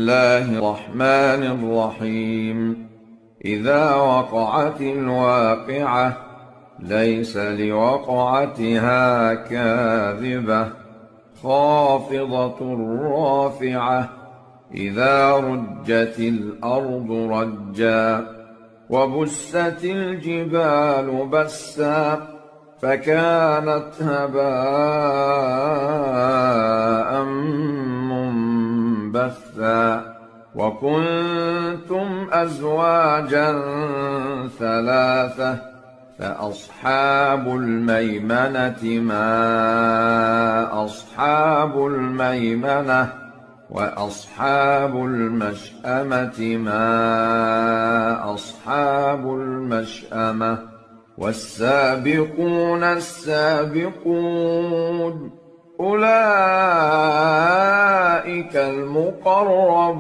الله الرحمن الرحيم. إذا وقعت الواقعة ليس لوقعتها كاذبة خافضة رافعة. إذا رجت الأرض رجا وبست الجبال بسا فكانت هباء منبثا. وكنتم أزواجا ثلاثة فأصحاب الميمنة ما أصحاب الميمنة وأصحاب المشأمة ما أصحاب المشأمة. والسابقون السابقون أولئك المقربون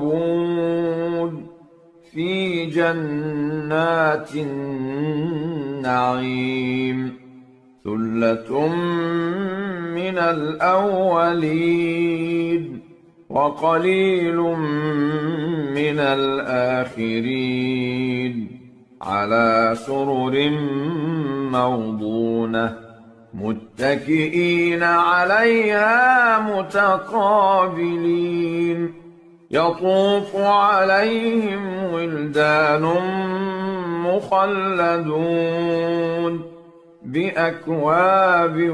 في جنات النعيم. ثلة من الأولين وقليل من الآخرين. على سرر موضونة متكئين عليها متقابلين. يطوف عليهم ولدان مخلدون بأكواب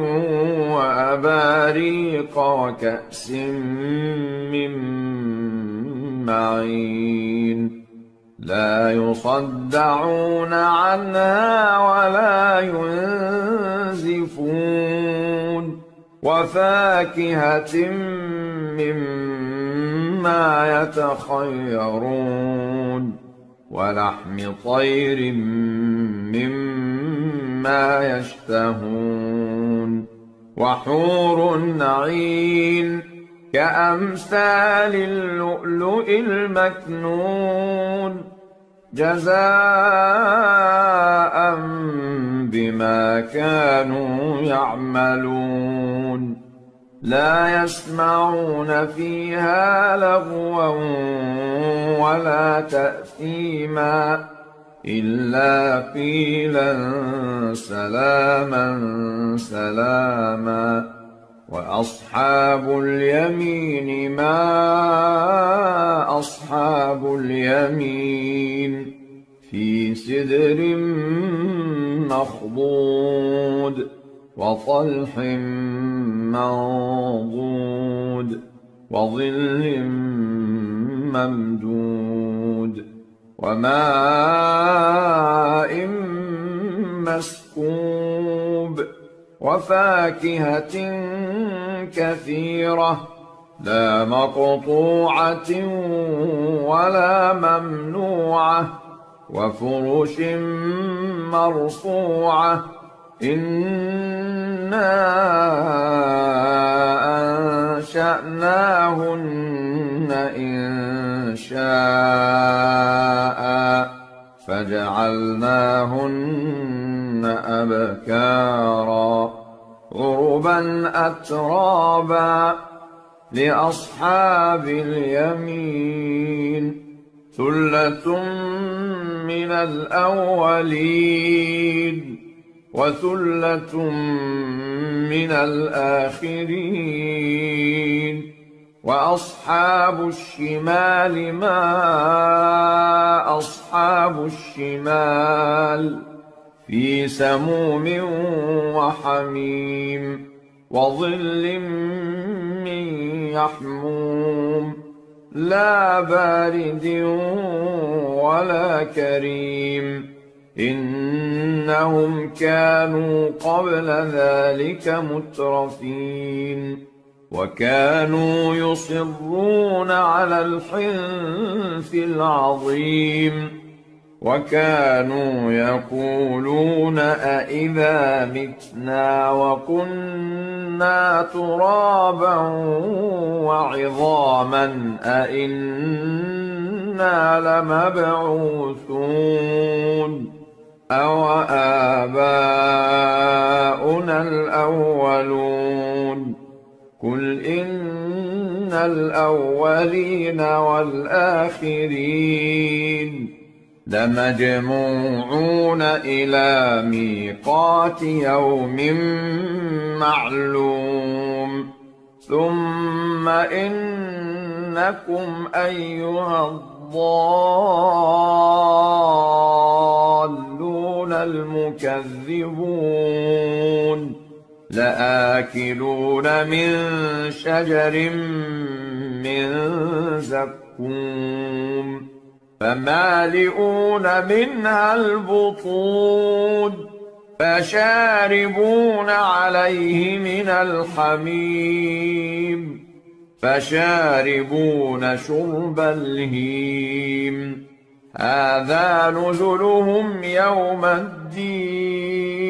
وأباريق وكأس من معين. لا يصدعون عنها ولا ينزفون. وفاكهة مما يتخيرون ولحم طير مما يشتهون. وحور عين كأمثال اللؤلؤ المكنون جزاء بما كانوا يعملون. لا يسمعون فيها لغوا ولا تأثيما إلا قيلا سلاما سلاما. وأصحاب اليمين ما أصحاب اليمين في سدر مخضود وطلح منضود وظل ممدود وماء مسكوب وفاكهة كثيرة لا مقطوعة ولا ممنوعة وفرش مرفوعة. إنا أنشأناهن إنشاء فجعلناهن أبكارا عربا أترابا لأصحاب اليمين. ثلة من الأولين وثلة من الآخرين. وأصحاب الشمال ما أصحاب الشمال في سموم وحميم وظل من يحموم لا بارد ولا كريم. إنهم كانوا قبل ذلك مترفين وكانوا يصرون على الحنث العظيم وكانوا يقولون أإذا متنا وكنا ترابا وعظاما أإنا لمبعوثون أو آباؤنا الأولون. قل إن الأولين والآخرين لمجموعون إلى ميقات يوم معلوم ثم إنكم أيها الضالون المكذبون لآكلون من شجر من زقوم فمالئون منها البطون فشاربون عليه من الحميم فشاربون شرب الهيم هذا نزلهم يوم الدين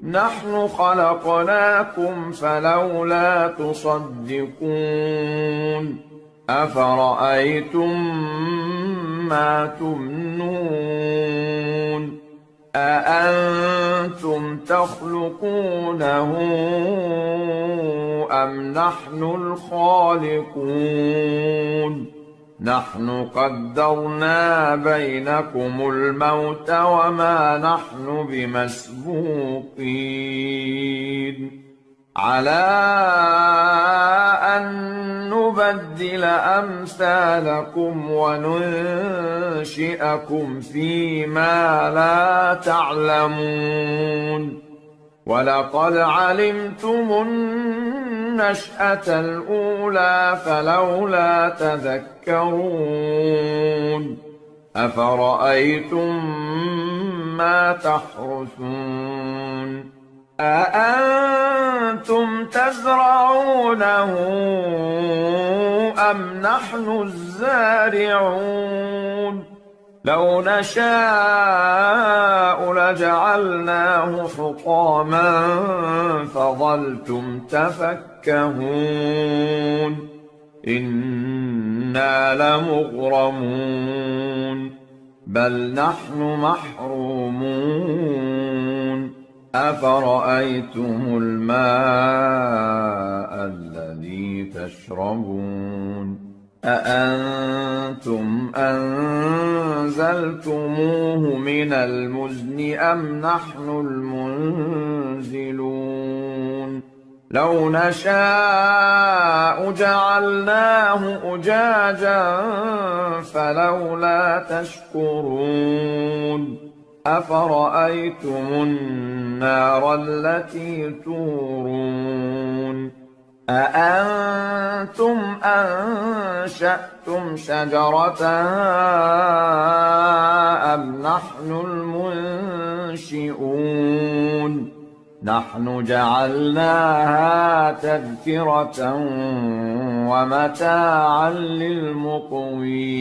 نحن خلقناكم فلولا تصدقون أفرأيتم ما تمنون أأنتم تخلقونه أم نحن الخالقون نحن قدرنا بينكم الموت وما نحن بمسبوقين على أن نبدل أمثالكم وننشئكم فيما لا تعلمون ولقد علمتم النشأة الأولى فلولا تذكرون أفرأيتم ما تحرثون أأنتم تزرعونه أم نحن الزارعون لو نشاء لجعلناه حطاما فظلتم تفكهون إنا لمغرمون بل نحن محرومون أفرأيتم الماء الذي تشربون أأنتم أنزلتموه من المزن أم نحن المنزلون لو نشاء جعلناه أجاجا فلولا تشكرون أفرأيتم النار التي تورون أأنتم أنشأتم شجرتها أم نحن المنشئون نحن جعلناها تذكرة ومتاعا للمقوين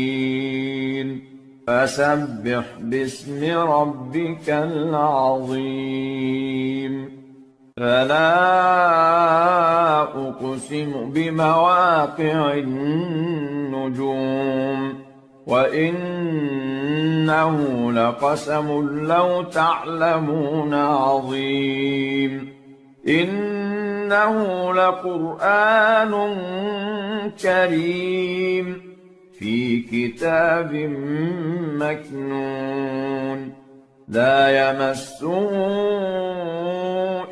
فسبح باسم ربك العظيم فلا أقسم بمواقع النجوم وإنه لقسم لو تعلمون عظيم إنه لقرآن كريم في كتاب مكنون لا يمسه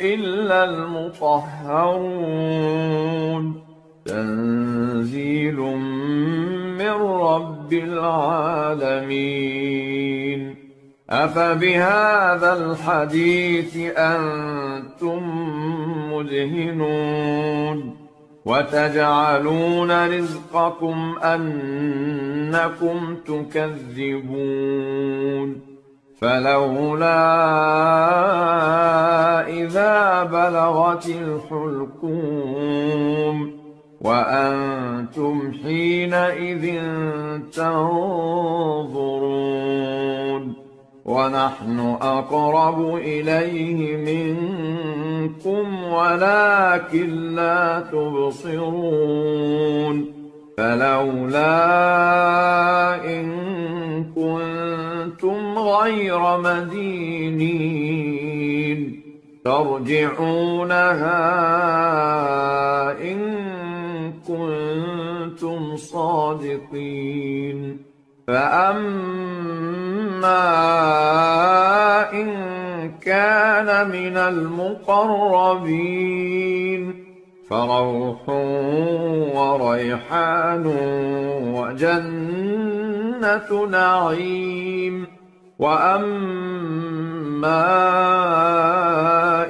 إلا المطهرون تنزيل من رب العالمين أفبهذا الحديث أنتم مدهنون وتجعلون رزقكم أنكم تكذبون فلولا إذا بلغت الحلقوم وأنتم حينئذ تنظرون ونحن أقرب إليه منكم ولكن لا تبصرون فلولا إن كنتم غير مدينين ترجعونها إن كنتم صادقين فأما إن كان من المقربين فروح وريحان وجنة نعيم وأما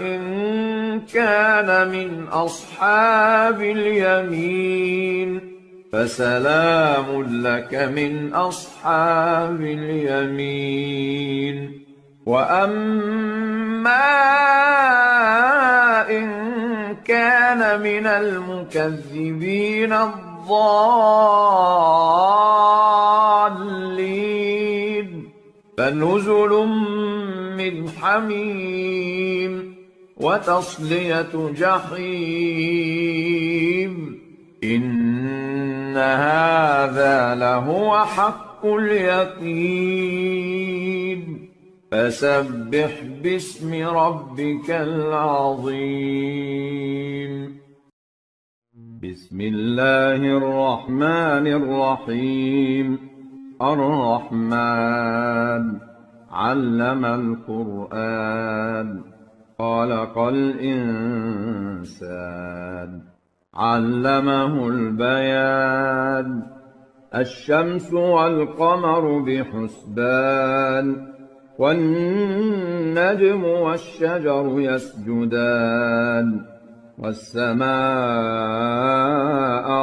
إن كان من أصحاب اليمين فسلام لك من أصحاب اليمين وأما إن كان من المكذبين الضالين فنزل من حميم وتصلية جحيم إن هذا لهو حق اليقين فسبح باسم ربك العظيم بسم الله الرحمن الرحيم الرحمن علم القرآن خلق الإنسان علمه البيان الشمس والقمر بحسبان والنجم والشجر يسجدان والسماء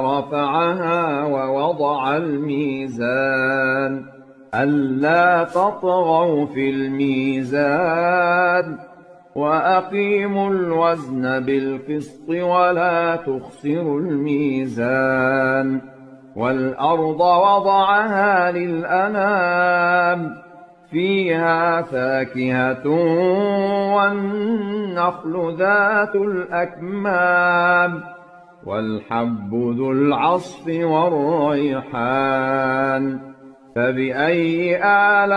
رفعها ووضع الميزان ألا تطغوا في الميزان وأقيموا الوزن بالقسط ولا تخسروا الميزان والأرض وضعها للأنام فيها فاكهة والنخل ذات الأكمام والحب ذو العصف والريحان فبأي آلاء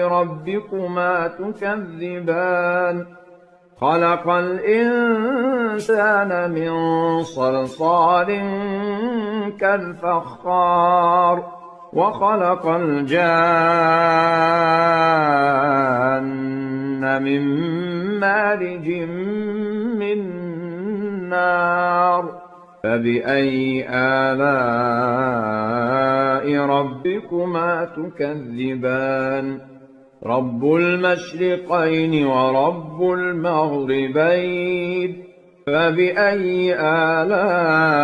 ربكما تكذبان خلق الإنسان من صلصال كالفخار وخلق الجان من مارج من نار فبأي آلاء ربكما تكذبان رب المشرقين ورب المغربين فبأي آلاء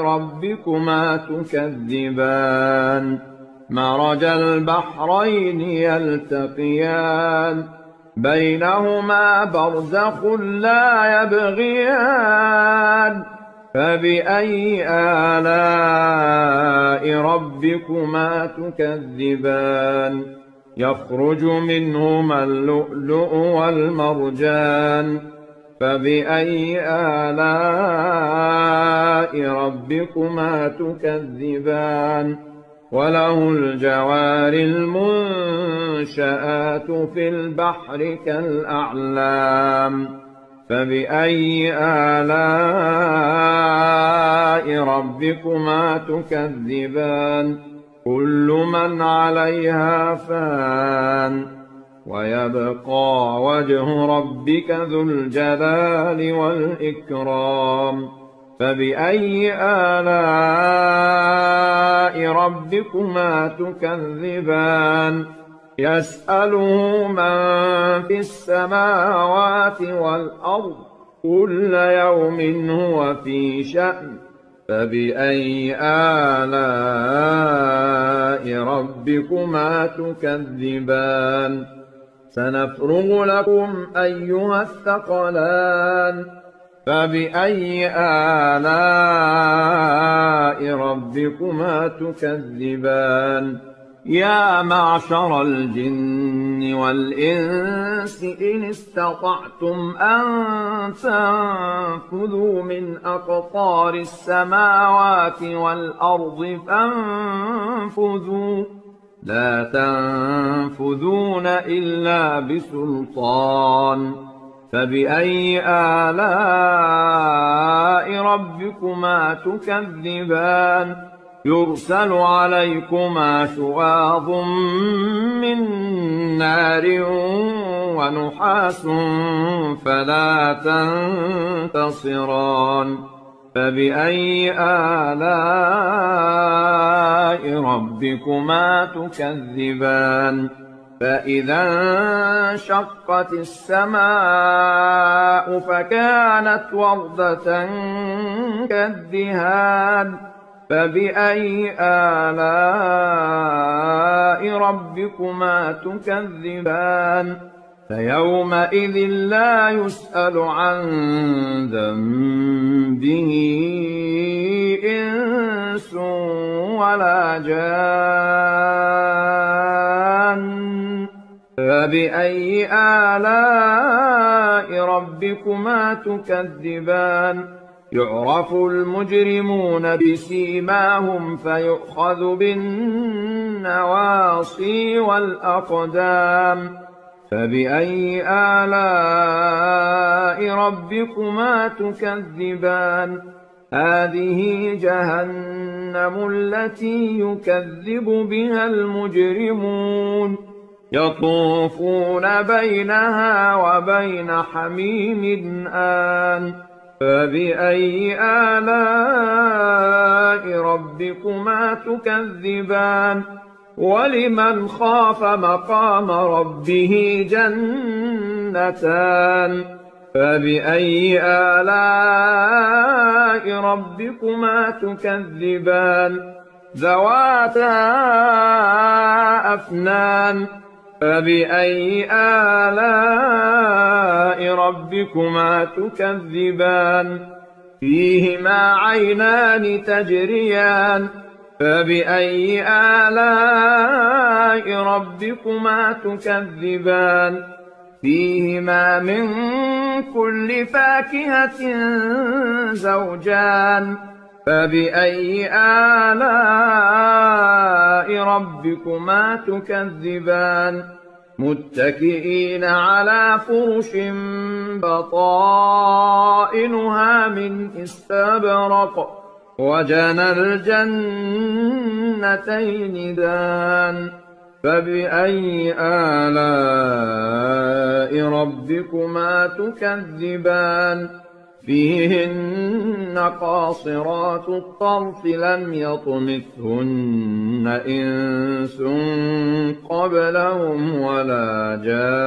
ربكما تكذبان مرج البحرين يلتقيان بينهما برزخ لا يبغيان فبأي آلاء ربكما تكذبان يخرج منهما اللؤلؤ والمرجان فبأي آلاء ربكما تكذبان وله الجوار المنشآت في البحر كالأعلام فبأي آلاء ربكما تكذبان كل من عليها فان ويبقى وجه ربك ذو الجلال والإكرام فبأي آلاء ربكما تكذبان يسأله من في السماوات والأرض كل يوم هو في شأن فبأي آلاء ربكما تكذبان سنفرغ لكم أيها الثقلان فبأي آلاء ربكما تكذبان يا معشر الجن والإنس إن استطعتم أن تنفذوا من أقطار السماوات والأرض فانفذوا لا تنفذون إلا بسلطان فبأي آلاء ربكما تكذبان يرسل عليكما شواظ من نار ونحاس فلا تنتصران فبأي آلاء ربكما تكذبان فإذا انشقت السماء فكانت وردة كالدهان فبأي آلاء ربكما تكذبان فيومئذ لا يسأل عن ذنبه إنس ولا جان فبأي آلاء ربكما تكذبان يعرف المجرمون بسيماهم فيؤخذ بالنواصي والأقدام فبأي آلاء ربكما تكذبان هذه جهنم التي يكذب بها المجرمون يطوفون بينها وبين حميم آن فبأي آلاء ربكما تكذبان ولمن خاف مقام ربه جنتان فبأي آلاء ربكما تكذبان ذواتا أفنان فبأي آلاء ربكما تكذبان فيهما عينان تجريان فبأي آلاء ربكما تكذبان فيهما من كل فاكهة زوجان فبأي آلاء ربكما تكذبان متكئين على فرش بطائنها من استبرق وجنى الجنتين دان فبأي آلاء ربكما تكذبان فيهن قاصرات الطرف لم يطمثهن إنس قبلهم ولا جان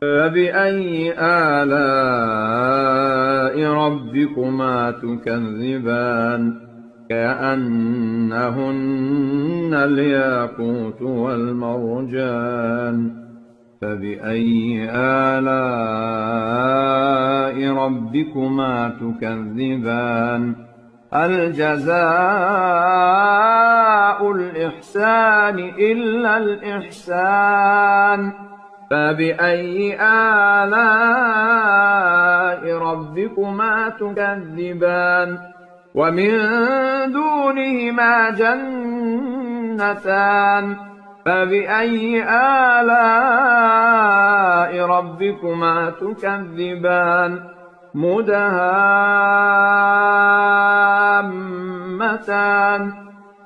فبأي آلاء ربكما تكذبان كأنهن الياقوت والمرجان فبأي آلاء ربكما تكذبان هل جزاء الإحسان إلا الإحسان فبأي آلاء ربكما تكذبان ومن دونهما جنتان فبأي آلاء ربكما تكذبان مدهامتان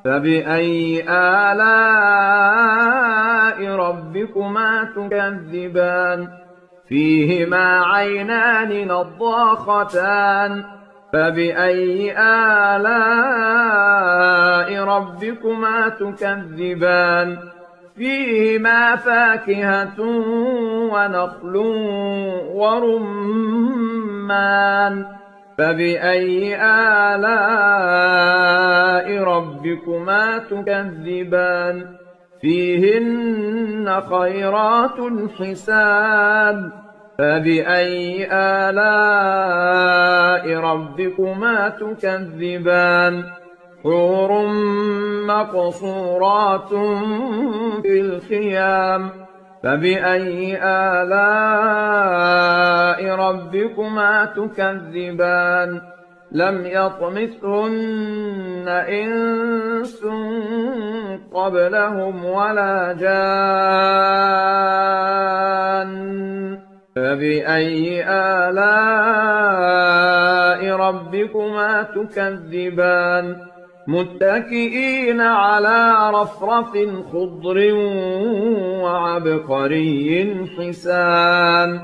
فبأي آلاء ربكما تكذبان فيهما عينان نضاختان فبأي آلاء ربكما تكذبان فيهما فاكهة ونخل ورمان فبأي آلاء ربكما تكذبان فيهن خيرات حسان فبأي آلاء ربكما تكذبان حور مقصورات في الخيام فبأي آلاء ربكما تكذبان لم يطمثهن إنس قبلهم ولا جان فبأي آلاء ربكما تكذبان متكئين على رفرف خضر وعبقري حسان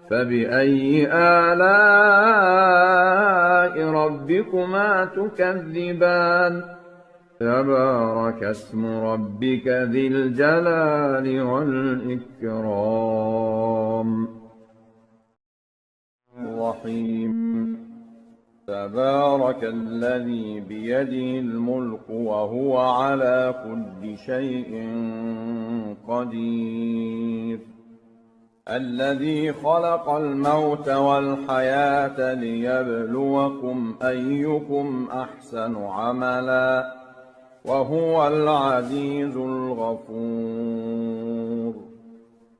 فبأي آلاء ربكما تكذبان تبارك اسم ربك ذي الجلال والإكرام الرحيم تبارك الذي بيده الملك وهو على كل شيء قدير الذي خلق الموت والحياة ليبلوكم أيكم أحسن عملا وهو العزيز الغفور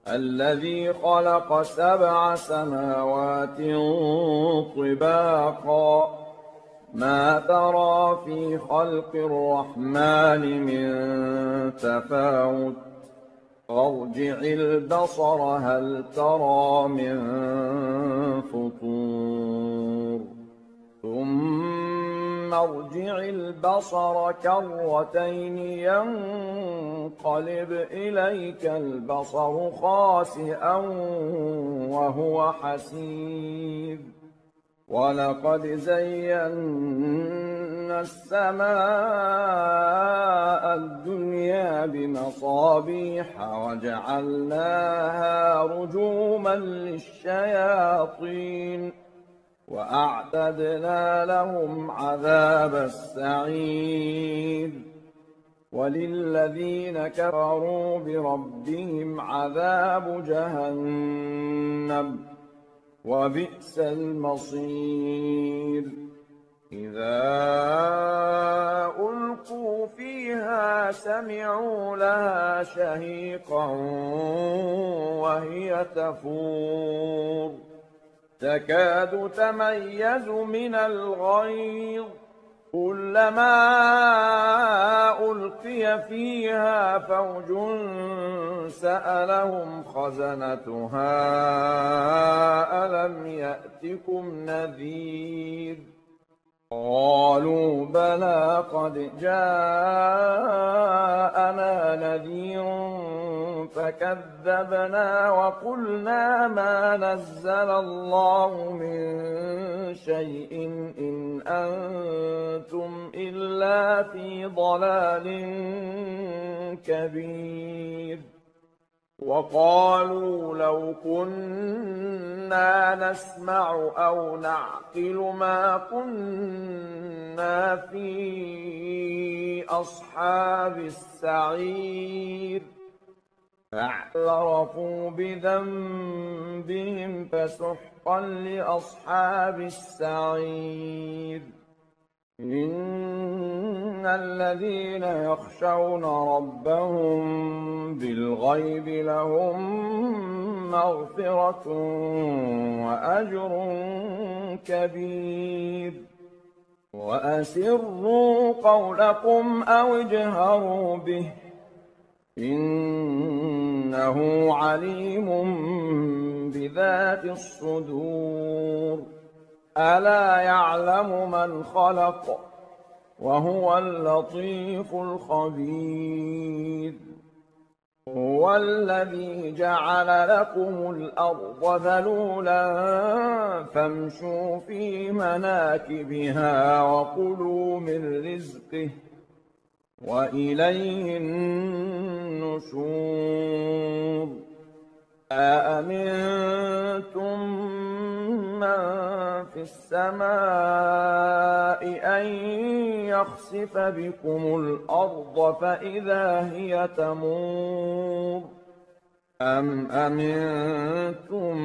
الذي خلق 7 سماوات طباقا ما ترى في خلق الرحمن من تفاوت فارجع البصر هل ترى من فطور ثم ارجع البصر كرتين ينقلب إليك البصر خاسئا وهو حسير ولقد زينا السماء الدنيا بمصابيح وجعلناها رجوما للشياطين وأعتدنا لهم عذاب السعير وللذين كفروا بربهم عذاب جهنم وبئس المصير إذا ألقوا فيها سمعوا لها شهيقا وهي تفور تكاد تميز من الغيظ كلما ألقي فيها فوج سألهم خزنتها ألم يأتكم نذير قالوا بلى قد جاءنا نذير فكذبنا وقلنا ما نزل الله من شيء إن أنتم إلا في ضلال كبير وقالوا لو كنا نسمع أو نعقل ما كنا في أصحاب السعير فاعترفوا بذنبهم فسحقا لأصحاب السعير إن الذين يخشون ربهم بالغيب لهم مغفرة وأجر كبير وأسروا قولكم أو اجهروا به إنه عليم بذات الصدور ألا يعلم من خلق وهو اللطيف الخبير هو الذي جعل لكم الأرض ذلولا فامشوا في مناكبها وكلوا من رزقه وإليه النشور أأمنتم من في السماء أن يخسف بكم الأرض فإذا هي تمور أم أمنتم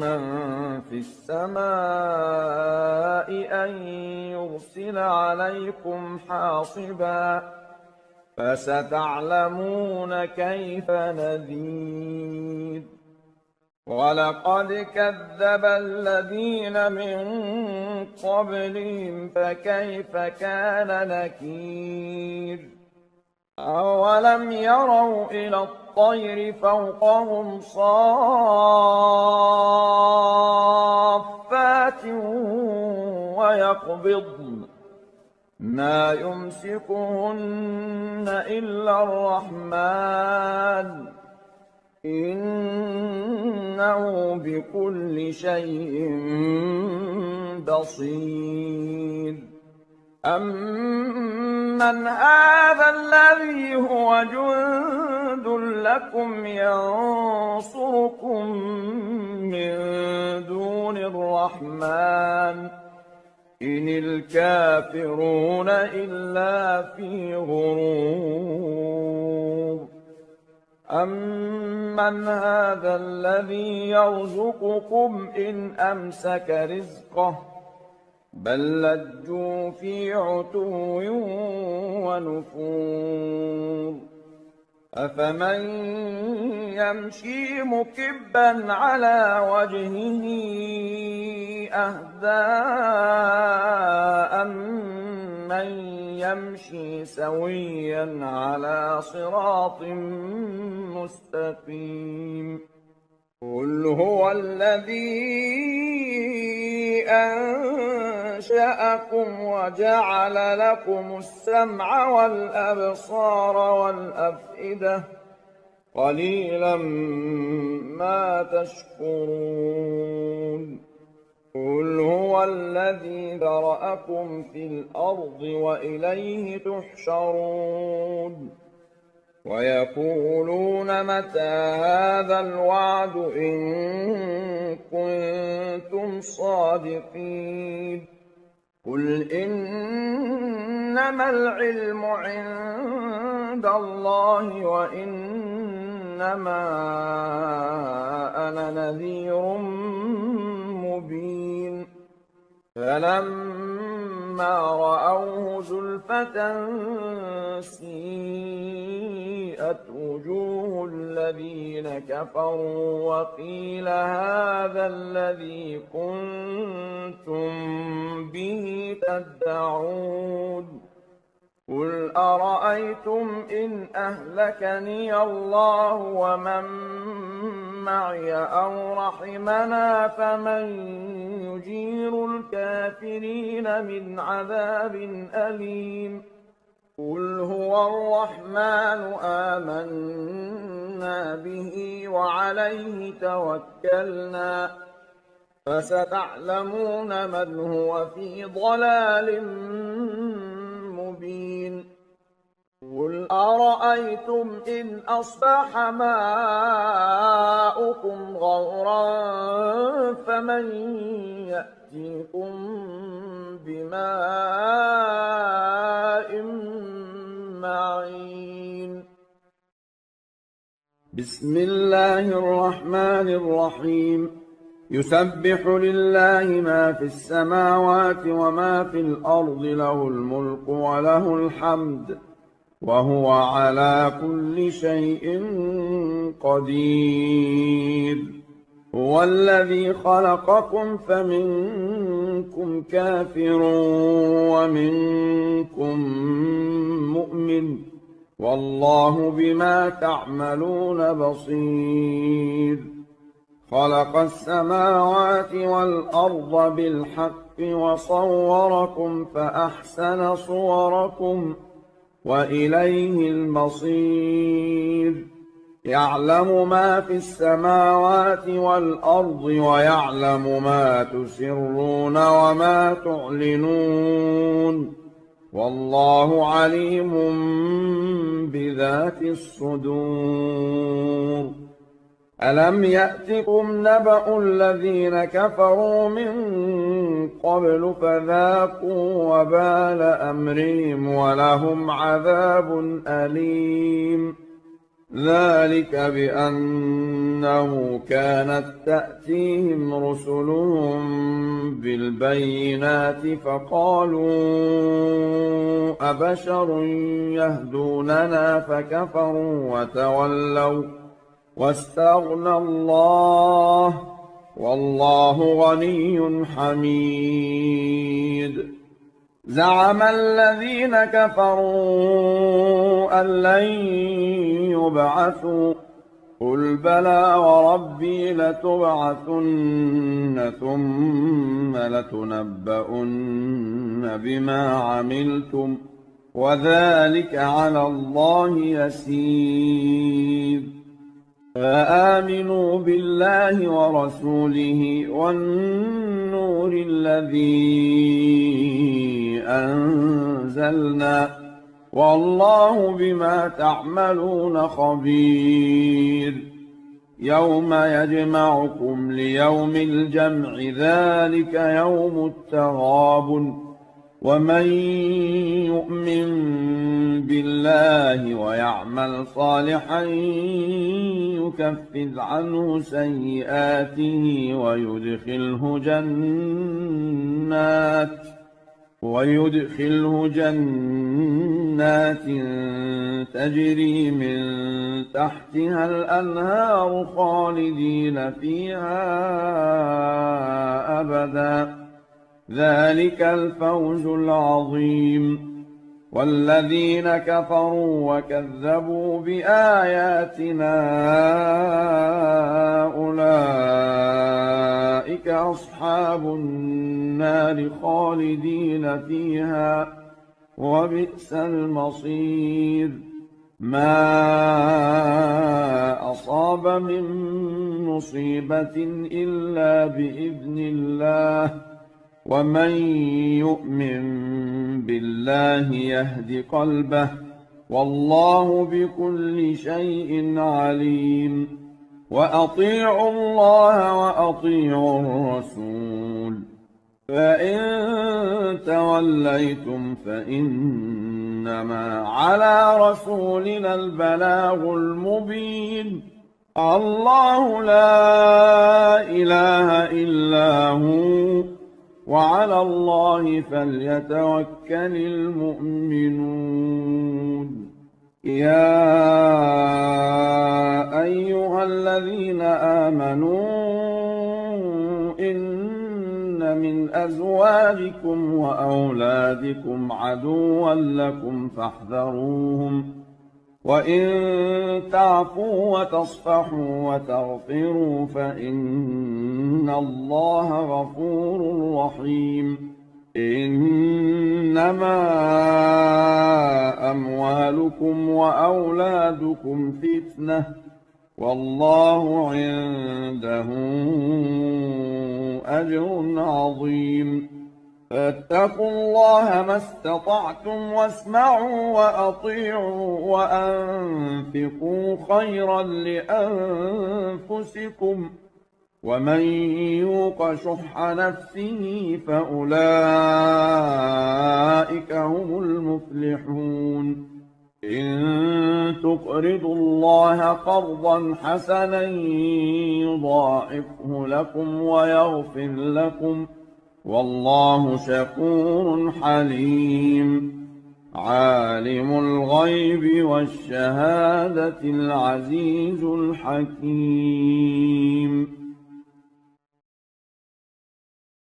من في السماء أن يرسل عليكم حاصبا فستعلمون كيف نذير ولقد كذب الذين من قبلهم فكيف كان نكير أولم يروا إلى الطير فوقهم صافات ويقبضن ما يمسكهن إلا الرحمن إنه بكل شيء بصير أمن هذا الذي هو جند لكم ينصركم من دون الرحمن إن الكافرون إلا في غرور أمن هذا الذي يرزقكم إن أمسك رزقه بل لجوا في عتو ونفور أفمن يمشي مكبا على وجهه أهدى أمن يمشي سويا على صراط مستقيم قل هو الذي أنشأكم وجعل لكم السمع والأبصار والأفئدة قليلا ما تشكرون قل هو الذي ذرأكم في الأرض وإليه تحشرون ويقولون متى هذا الوعد إن كنتم صادقين قل إنما العلم عند الله وإنما أنا نذير مبين فلما رأوه زلفة سيئت وجوه الذين كفروا وقيل هذا الذي كنتم به تدعون قل أرأيتم إن أهلكني الله ومن معي أو رحمنا فمن يجير الكافرين من عذاب أليم قل هو الرحمن آمنا به وعليه توكلنا فستعلمون من هو في ضلال مبين قل أرأيتم إن أصبح ماؤكم غورا فمن يأتيكم بماء معين بسم الله الرحمن الرحيم يسبح لله ما في السماوات وما في الأرض له الملك وله الحمد وهو على كل شيء قدير هو الذي خلقكم فمنكم كافر ومنكم مؤمن والله بما تعملون بصير خلق السماوات والأرض بالحق وصوركم فأحسن صوركم وإليه المصير يعلم ما في السماوات والأرض ويعلم ما تسرون وما تعلنون والله عليم بذات الصدور ألم يأتكم نبأ الذين كفروا من قبل فذاقوا وبال أمرهم ولهم عذاب أليم ذلك بأنه كانت تأتيهم رسلهم بالبينات فقالوا أبشر يهدوننا فكفروا واستغنى الله والله غني حميد. زعم الذين كفروا أن لن يبعثوا قل بلى وربي لتبعثن ثم لتنبؤن بما عملتم وذلك على الله يسير. فآمنوا بالله ورسوله والنور الذي أنزلنا والله بما تعملون خبير. يوم يجمعكم ليوم الجمع ذلك يوم التغابن. ومن يؤمن بالله ويعمل صالحا يكفر عنه سيئاته ويدخله جنات تجري من تحتها الأنهار خالدين فيها أبدا ذلك الفوز العظيم. والذين كفروا وكذبوا بآياتنا أولئك أصحاب النار خالدين فيها وبئس المصير. ما أصاب من مصيبة إلا بإذن الله ومن يؤمن بالله يهد قلبه والله بكل شيء عليم. وأطيعوا الله وأطيعوا الرسول فإن توليتم فإنما على رسولنا البلاغ المبين. الله لا إله إلا هو وعلى الله فليتوكل المؤمنون. يا أيها الذين آمنوا إن من أزواجكم وأولادكم عدوا لكم فاحذروهم وإن تعفوا وتصفحوا وتغفروا فإن الله غفور رحيم. إنما أموالكم وأولادكم فتنة والله عنده أجر عظيم. فاتقوا الله ما استطعتم واسمعوا وأطيعوا وأنفقوا خيرا لأنفسكم ومن يوق شح نفسه فأولئك هم المفلحون. إن تقرضوا الله قرضا حسنا يضاعفه لكم ويغفر لكم والله شكور حليم. عالم الغيب والشهادة العزيز الحكيم.